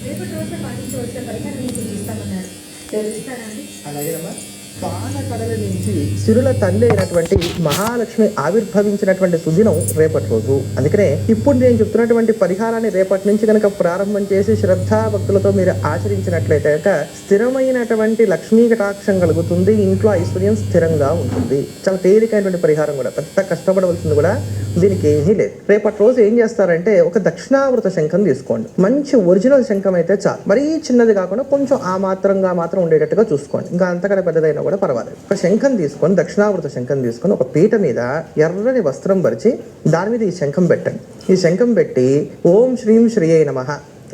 రేపటి రోజున పాటించవలసిన పరిహారం సూచిస్తామన్నారు. వివరిస్తారా అండి? అలాగేనమ్మా. పాలకడల నుంచి సిరుల తల్లి అయినటువంటి మహాలక్ష్మి ఆవిర్భవించినటువంటి సుదినం రేపటి రోజు. అందుకనే ఇప్పుడు నేను చెప్తున్నటువంటి పరిహారాన్ని రేపటి నుంచి కనుక ప్రారంభం చేసి శ్రద్ధా భక్తులతో మీరు ఆచరించినట్లయితే కనుక స్థిరమైనటువంటి లక్ష్మీ కటాక్షం కలుగుతుంది, ఇంట్లో ఐశ్వర్యం స్థిరంగా ఉంటుంది. చాలా తేలికైనటువంటి పరిహారం కూడా, పెద్ద కష్టపడవలసింది కూడా దీనికి ఏమీ లేదు. రేపటి రోజు ఏం చేస్తారంటే ఒక దక్షిణావృత శంఖం తీసుకోండి. మంచి ఒరిజినల్ శంఖం అయితే చాలు, మరీ చిన్నది కాకుండా కొంచెం ఆ మాత్రం ఉండేటట్టుగా చూసుకోండి. ఇంకా అంతకన్నా పెద్దదైనా కూడా పర్వాలేదు. ఒక శంఖం తీసుకొని, దక్షిణావృత శంఖం తీసుకొని ఒక పీట మీద ఎర్రని వస్త్రం పరిచి దాని మీద ఈ శంఖం పెట్టండి. ఈ శంఖం పెట్టి ఓం శ్రీం శ్రీయై నమః,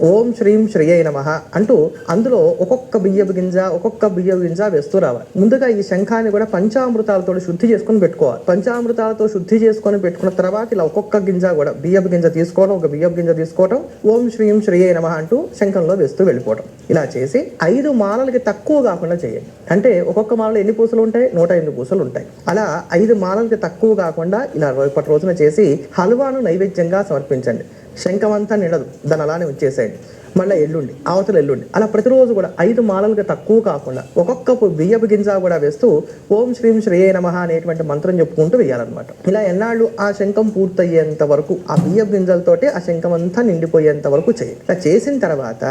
ఓం శ్రీం శ్రీయై నమః అంటూ అందులో ఒక్కొక్క బియ్యపు గింజ వేస్తూ రావాలి. ముందుగా ఈ శంఖాన్ని కూడా పంచామృతాలతో శుద్ధి చేసుకొని పెట్టుకోవాలి. పంచామృతాలతో శుద్ధి చేసుకొని పెట్టుకున్న తర్వాత ఇలా ఒక్కొక్క గింజ కూడా బియ్యపు గింజ తీసుకోవడం, ఒక బియ్యపు గింజ తీసుకోవడం, ఓం శ్రీం శ్రీయై నమః అంటూ శంఖంలో వేస్తూ వెళ్ళిపోవడం. ఇలా చేసి 5 మాలలకి తక్కువ కాకుండా చేయండి. అంటే ఒక్కొక్క మాలలో ఎన్ని పూసలు ఉంటాయి? 108 పూసలు ఉంటాయి. అలా 5 మాలలకి తక్కువ కాకుండా ఇలా రేపటి రోజున చేసి హల్వాను నైవేద్యంగా సమర్పించండి. శంఖం అంతా నిండదు, దాన్ని అలానే ఉంచేసేయండి. మళ్ళీ ఎల్లుండి, అవతల ఎల్లుండి, అలా ప్రతిరోజు కూడా 5 మాలలకు తక్కువ కాకుండా ఒక్కొక్క బియ్యపు గింజ కూడా వేస్తూ ఓం శ్రీం శ్రీయై నమః అనేటువంటి మంత్రం చెప్పుకుంటూ వేయాలన్నమాట. ఇలా ఎన్నాళ్ళు ఆ శంఖం పూర్తయ్యేంత వరకు, ఆ బియ్యపు గింజలతోటి ఆ శంఖం అంతా నిండిపోయేంత వరకు చేయండి. ఇలా చేసిన తర్వాత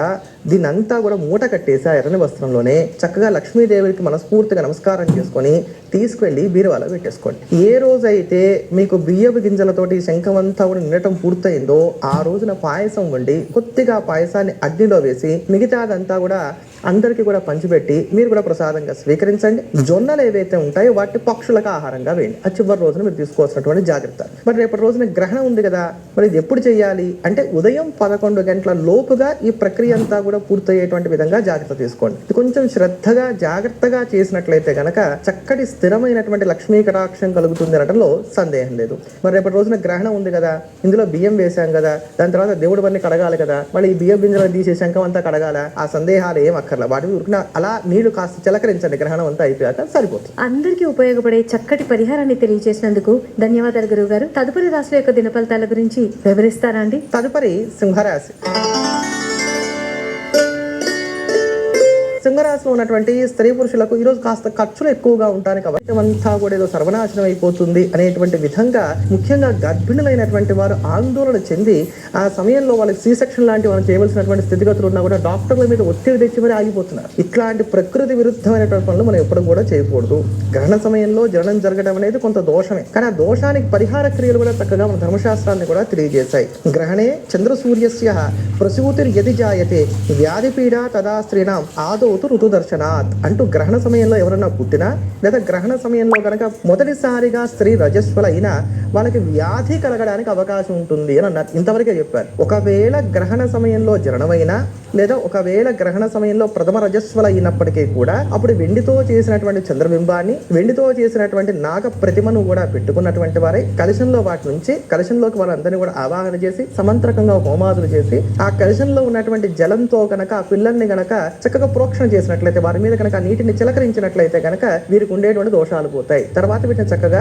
దీన్నంతా కూడా మూట కట్టేసి ఆ ఎర్రని వస్త్రంలోనే చక్కగా లక్ష్మీదేవికి మనస్ఫూర్తిగా నమస్కారం చేసుకొని తీసుకెళ్లి బీరువాలో పెట్టేసుకోండి. ఏ రోజైతే మీకు బియ్యపు గింజలతోటి శంఖం అంతా కూడా నిండటం పూర్తయిందో ఆ రోజున పాయసం వండి కొద్దిగా పాయసాన్ని అగ్నిలో వేసి మిగతాదంతా కూడా అందరికీ కూడా పంచిపెట్టి మీరు కూడా ప్రసాదంగా స్వీకరించండి. జొన్నలు ఏవైతే ఉంటాయో వాటిని పక్షులకు ఆహారంగా వేయండి. ఆ చివరి రోజున మీరు తీసుకోవాల్సినటువంటి జాగ్రత్త. మరి రేపటి రోజున గ్రహణం ఉంది కదా, మరి ఇది ఎప్పుడు చేయాలి అంటే ఉదయం 11 గంటల లోపుగా ఈ ప్రక్రియ అంతా కూడా పూర్తయ్యేటువంటి విధంగా జాగ్రత్త తీసుకోండి. ఇది కొంచెం శ్రద్ధగా జాగ్రత్తగా చేసినట్లయితే గనక చక్కటి స్థిరమైనటువంటి లక్ష్మీ కటాక్షం కలుగుతుంది అనడంలో సందేహం లేదు. మరి రేపటి రోజున గ్రహణం ఉంది కదా, ఇందులో బియ్యం వేసాం కదా, దాని తర్వాత దేవుడి పని కడగాలి కదా, మళ్ళీ ఈ బియ్యం గింజలు తీసే శంఖం అంతా కడగాల, ఆ సందేహాలు ఏం అక్కర్లా. వాటి ఉరికిన అలా నీళ్లు కాస్త చిలకరించండి, గ్రహణం అంతా అయిపోయాక సరిపోతుంది. అందరికీ ఉపయోగపడే చక్కటి పరిహారాన్ని తెలియజేసినందుకు ధన్యవాదాలు గురువు గారు. తదుపరి రాశుల యొక్క దిన ఫలితాల గురించి వివరిస్తారా అండి? తదుపరి సింహరాశి. సింహరాశిలో ఉన్నటువంటి స్త్రీ పురుషులకు ఈరోజు కాస్త ఖర్చులు ఎక్కువగా ఉంటాయి కాబట్టి అంతా కూడా ఏదో సర్వనాశనం అయిపోతుంది అనేటువంటి విధంగా ముఖ్యంగా గర్భిణులైనటువంటి వారు ఆందోళన చెంది ఆ సమయంలో వాళ్ళకి సి సెక్షన్ లాంటి మనం చేయవలసినటువంటి స్థితిగతులు ఉన్నా కూడా డాక్టర్ల మీద ఒత్తిడి తెచ్చి మరి ఆగిపోతున్నారు. ఇట్లాంటి ప్రకృతి విరుద్ధమైనటువంటి పనులు మనం ఎప్పుడు కూడా చేయకూడదు. గ్రహణ సమయంలో జననం జరగడం అనేది కొంత దోషమే, కానీ ఆ దోషానికి పరిహార క్రియలు కూడా చక్కగా మన ధర్మశాస్త్రాన్ని కూడా తెలియజేశాయి. గ్రహణే చంద్ర సూర్యస్య ప్రసూతిర్ యది జాయతే వ్యాధిపీడ తదా స్త్రీణాం ఆదో ఋతు దర్శనాత్ అంటూ గ్రహణ సమయంలో ఎవరన్నా పుట్టినా లేదా గ్రహణ సమయంలో కనుక మొదటిసారిగా స్త్రీ రజస్వల అయినా వాళ్ళకి వ్యాధి కలగడానికి అవకాశం ఉంటుంది అని అన్నారు. ఇంతవరకే చెప్పారు. ఒకవేళ గ్రహణ సమయంలో జననమైనా లేదా ఒకవేళ గ్రహణ సమయంలో ప్రథమ రజస్వల అయినప్పటికీ కూడా అప్పుడు వెండితో చేసినటువంటి చంద్రబింబాన్ని, వెండితో చేసినటువంటి నాగ ప్రతిమను కూడా పెట్టుకున్నటువంటి వారే కలశంలోకి వాళ్ళందరినీ కూడా ఆవాహన చేసి సమంత్రకంగా హోమాదులు చేసి ఆ కలశంలో ఉన్నటువంటి జలంతో కనుక ఆ పిల్లల్ని గనక చక్కగా ప్రోక్షణ చేసినట్లయితే, వారి మీద కనుక నీటిని చిలకరించినట్లయితే కనుక వీరికి ఉండేటువంటి దోషాలు పోతాయి. తర్వాత వీటిని చక్కగా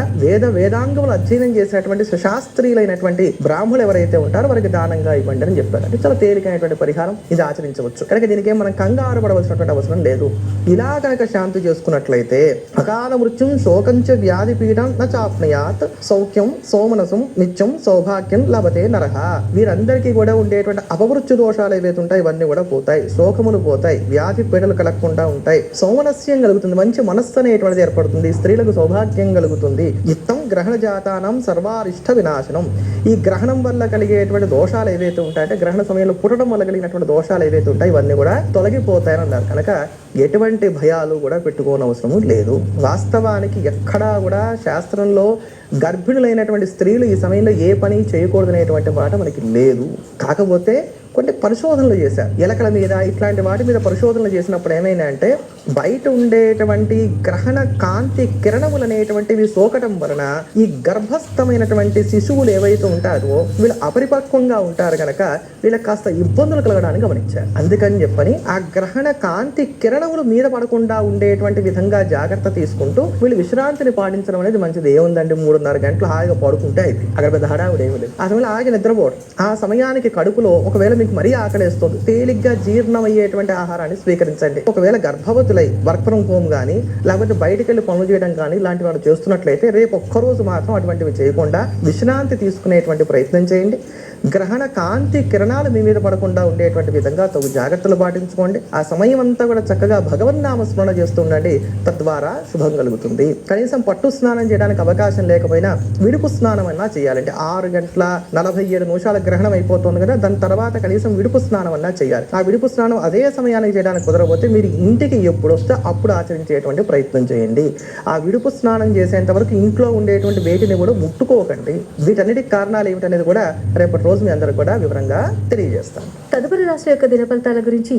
వేదాంగములు అధ్యయనం చేసినటువంటి సుశాస్త్రీయులైనటువంటి బ్రాహ్మణులు ఎవరైతే ఉంటారో వారికి దానంగా ఇవ్వండి అని చెప్పారు. అంటే చాలా తేలికైనటువంటి పరిహారం, ఇది ఆచరించవచ్చు. కనుక దీనికి మనం కంగారు పడవలసినటువంటి అవసరం లేదు. ఇలా కనుక శాంతి చేసుకున్నట్లయితే అకాల మృత్యుం శోకంచ వ్యాధి పీడం నాప్నయాత్ సౌఖ్యం సోమనసం నిత్యం సౌభాగ్యం లభతే నరహ. వీరందరికీ కూడా ఉండేటువంటి అపమృత్యు దోషాలు ఏవైతే ఉంటాయి ఇవన్నీ కూడా పోతాయి, శోకములు పోతాయి, వ్యాధి పీడలు కలగకుండా ఉంటాయి, సౌమనస్యం కలుగుతుంది, మంచి మనస్సు అనేటువంటిది ఏర్పడుతుంది, స్త్రీలకు సౌభాగ్యం కలుగుతుంది. ఇత్తం గ్రహణ జాతానం సర్వారిష్ట వినాశనం. ఈ గ్రహణం వల్ల కలిగేటువంటి దోషాలు ఏవైతే ఉంటాయంటే గ్రహణ సమయంలో పుట్టడం వల్ల కలిగినటువంటి దోషాలు ఏవైతే ఉంటాయి ఇవన్నీ కూడా తొలగిపోతాయని అన్నారు. కనుక ఎటువంటి భయాలు కూడా పెట్టుకోనవసరం లేదు. వాస్తవానికి ఎక్కడా కూడా శాస్త్రంలో గర్భిణులైనటువంటి స్త్రీలు ఈ సమయంలో ఏ పని చేయకూడదనేటువంటి మాట మనకి లేదు. కాకపోతే కొన్ని పరిశోధనలు చేశారు ఎలకల మీద, ఇట్లాంటి వాటి మీద పరిశోధనలు చేసినప్పుడు ఏమైనా అంటే బయట ఉండేటువంటి గ్రహణ కాంతి కిరణములు అనేటువంటివి సోకటం వలన ఈ గర్భస్థమైనటువంటి శిశువులు ఏవైతే ఉంటారో వీళ్ళు అపరిపక్వంగా ఉంటారు కనుక వీళ్ళకి కాస్త ఇబ్బందులు కలగడానికి గమనించారు. అందుకని చెప్పని ఆ గ్రహణ కాంతి కిరణములు మీద పడకుండా ఉండేటువంటి విధంగా జాగ్రత్త తీసుకుంటూ వీళ్ళు విశ్రాంతిని పాటించడం అనేది మంచిది. ఏముందండి, 3.5 గంటలు హాయిగా పడుకుంటే అయితే అక్కడ పెద్ద హడావుడు ఏమి లేదు. ఆ సమయంలో ఆగి నిద్రపోవడం, ఆ సమయానికి కడుపులో ఒకవేళ మీకు మరీ ఆకలిస్తుంది, తేలిగ్గా జీర్ణమయ్యేటువంటి ఆహారాన్ని స్వీకరించండి. ఒకవేళ గర్భవతులై వర్క్ ఫ్రం హోమ్ కానీ లేకపోతే బయటికి వెళ్ళి పనులు చేయడం కానీ ఇలాంటి వారు చేస్తున్నట్లయితే రేపు ఒక్కరోజు మాత్రం అటువంటివి చేయకుండా విశ్రాంతి తీసుకునేటువంటి ప్రయత్నం చేయండి. గ్రహణ కాంతి కిరణాలు మీ మీద పడకుండా ఉండేటువంటి విధంగా తగు జాగ్రత్తలు పాటించుకోండి. ఆ సమయం అంతా కూడా చక్కగా భగవన్నామ స్మరణ చేస్తూ ఉండండి. తద్వారా శుభం కలుగుతుంది. కనీసం పట్టు స్నానం చేయడానికి అవకాశం లేకపోయినా విడుపు స్నానం అన్నా చేయాలంటే 6:47 గ్రహణం అయిపోతుంది కదా, దాని తర్వాత కనీసం విడుపు స్నానం అన్నా చేయాలి. ఆ విడుపు స్నానం అదే సమయానికి చేయడానికి కుదరకపోతే మీరు ఇంటికి ఎప్పుడు వస్తే అప్పుడు ఆచరించేటువంటి ప్రయత్నం చేయండి. ఆ విడుపు స్నానం చేసేంత వరకు ఇంట్లో ఉండేటువంటి వేటిని కూడా ముట్టుకోకండి. వీటన్నిటికి కారణాలు ఏమిటనేది కూడా రేపటి రోజు మీ అందరూ కూడా వివరంగా తెలియజేస్తాను. తదుపరి రాశి యొక్క దినఫలితాల గురించి